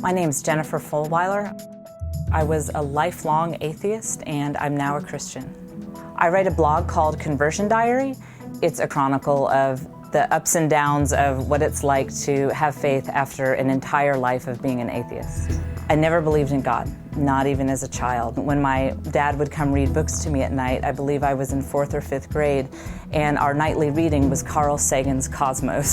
My name's Jennifer Fulwiler. I was a lifelong atheist, and I'm now a Christian. I write a blog called Conversion Diary. It's a chronicle of the ups and downs of what it's like to have faith after an entire life of being an atheist. I never believed in God, not even as a child. When my dad would come read books to me at night, I believe I was in 4th or 5th grade, and our nightly reading was Carl Sagan's Cosmos.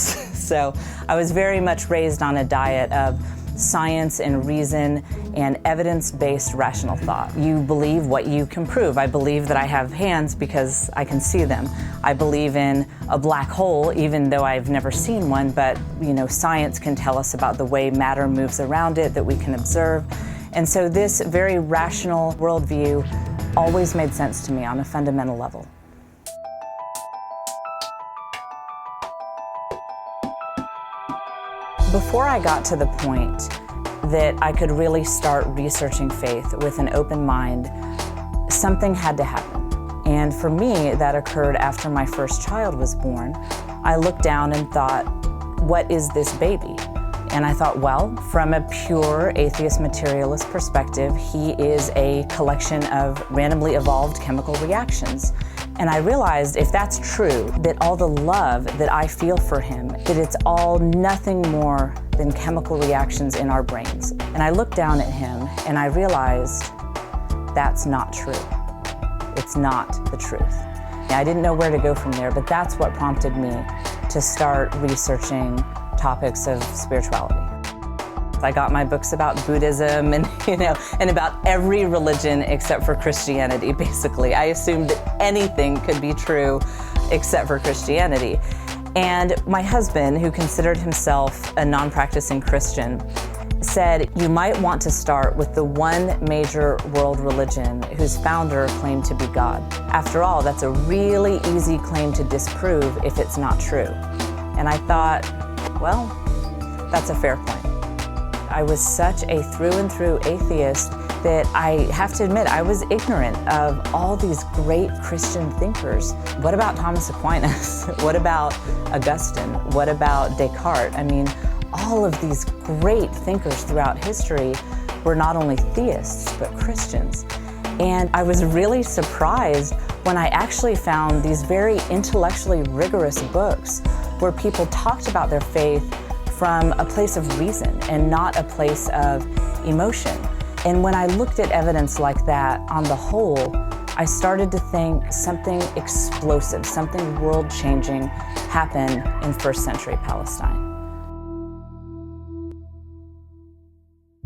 So I was very much raised on a diet of science and reason and evidence-based rational thought. You believe what you can prove. I believe that I have hands because I can see them. I believe in a black hole, even though I've never seen one, but science can tell us about the way matter moves around it that we can observe. And so this very rational worldview always made sense to me on a fundamental level. Before I got to the point that I could really start researching faith with an open mind, something had to happen. And for me, that occurred after my first child was born. I looked down and thought, what is this baby? And I thought, well, from a pure atheist materialist perspective, he is a collection of randomly evolved chemical reactions. And I realized if that's true, that all the love that I feel for him, that it's all nothing more than chemical reactions in our brains. And I looked down at him and I realized that's not true. It's not the truth. I didn't know where to go from there, but that's what prompted me to start researching topics of spirituality. I got my books about Buddhism and about every religion except for Christianity, basically. I assumed that anything could be true except for Christianity. And my husband, who considered himself a non-practicing Christian, said, you might want to start with the one major world religion whose founder claimed to be God. After all, that's a really easy claim to disprove if it's not true. And I thought, well, that's a fair point. I was such a through and through atheist that I have to admit I was ignorant of all these great Christian thinkers. What about Thomas Aquinas? What about Augustine? What about Descartes? I mean, all of these great thinkers throughout history were not only theists, but Christians. And I was really surprised when I actually found these very intellectually rigorous books where people talked about their faith from a place of reason and not a place of emotion. And when I looked at evidence like that on the whole, I started to think something explosive, something world-changing happened in first century Palestine.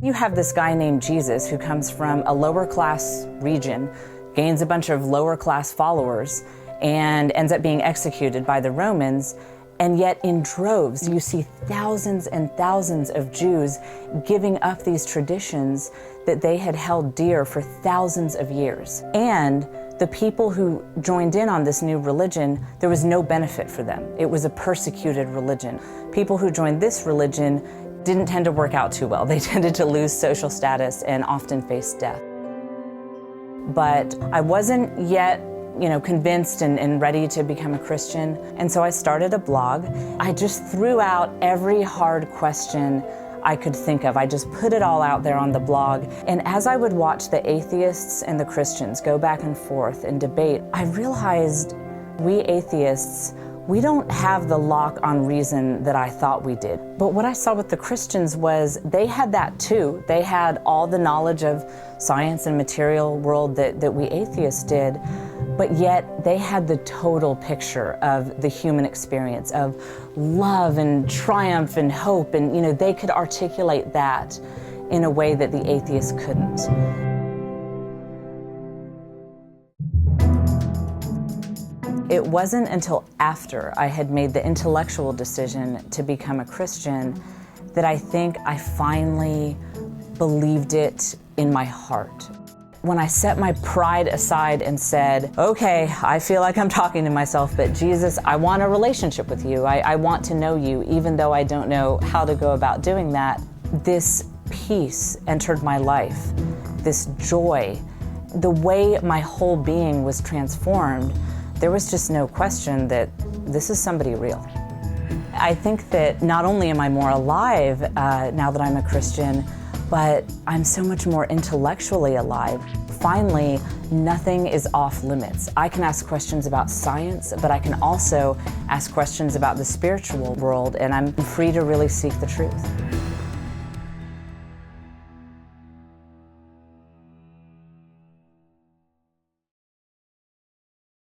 You have this guy named Jesus who comes from a lower class region, gains a bunch of lower class followers, and ends up being executed by the Romans. And yet in droves, you see thousands and thousands of Jews giving up these traditions that they had held dear for thousands of years. And the people who joined in on this new religion, there was no benefit for them. It was a persecuted religion. People who joined this religion didn't tend to work out too well. They tended to lose social status and often face death. But I wasn't yet convinced and ready to become a Christian. And so I started a blog. I just threw out every hard question I could think of. I just put it all out there on the blog. And as I would watch the atheists and the Christians go back and forth and debate, I realized we atheists, we don't have the lock on reason that I thought we did. But what I saw with the Christians was they had that too. They had all the knowledge of science and material world that we atheists did, but yet they had the total picture of the human experience of love and triumph and hope, and they could articulate that in a way that the atheists couldn't. It wasn't until after I had made the intellectual decision to become a Christian that I think I finally believed it in my heart. When I set my pride aside and said, okay, I feel like I'm talking to myself, but Jesus, I want a relationship with you. I want to know you, even though I don't know how to go about doing that. This peace entered my life, this joy, the way my whole being was transformed. There was just no question that this is somebody real. I think that not only am I more alive now that I'm a Christian, but I'm so much more intellectually alive. Finally, nothing is off limits. I can ask questions about science, but I can also ask questions about the spiritual world, and I'm free to really seek the truth.